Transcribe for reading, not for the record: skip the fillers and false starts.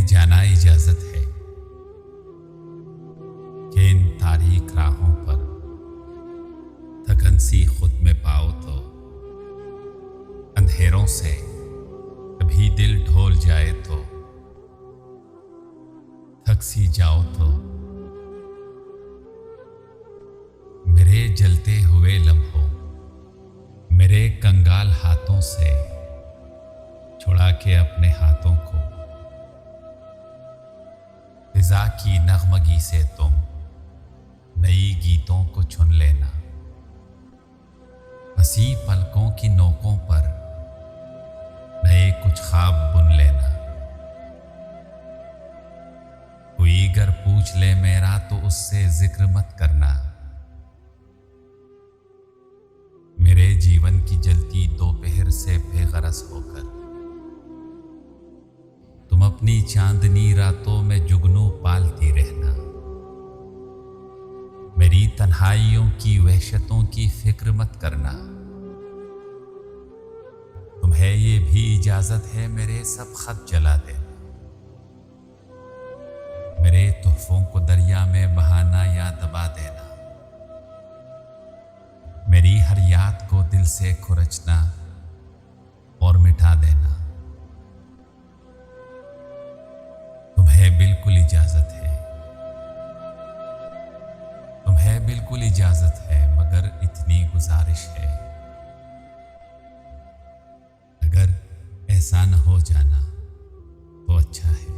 जाना इजाजत है कि इन तारीख राहों पर थकन सी खुद में पाओ तो अंधेरों से कभी दिल ढोल जाए तो थक सी जाओ तो मेरे जलते हुए लम्हों मेरे कंगाल हाथों से छुड़ा के अपने हाथों को फिजा की नगमगी से तुम नई गीतों को चुन लेना। हंसी पलकों की नोकों पर नए कुछ ख्वाब बुन लेना। कोई अगर पूछ ले मेरा तो उससे जिक्र मत करना। मेरे जीवन की जलती दोपहर से बेगरज होकर तुम अपनी चांदनी रातों में जुगनू पालती रहना। मेरी तन्हाइयों की वहशतों की फिक्र मत करना। तुम्हें ये भी इजाजत है मेरे सब खत जला देना। मेरे तोहफों को दरिया में बहाना या दबा देना। मेरी हर याद को दिल से खुरचना और मिटा देना। तुम्हें बिल्कुल इजाजत है, तुम्हें बिल्कुल इजाजत है, मगर इतनी गुजारिश है अगर ऐसा न हो जाना तो अच्छा है।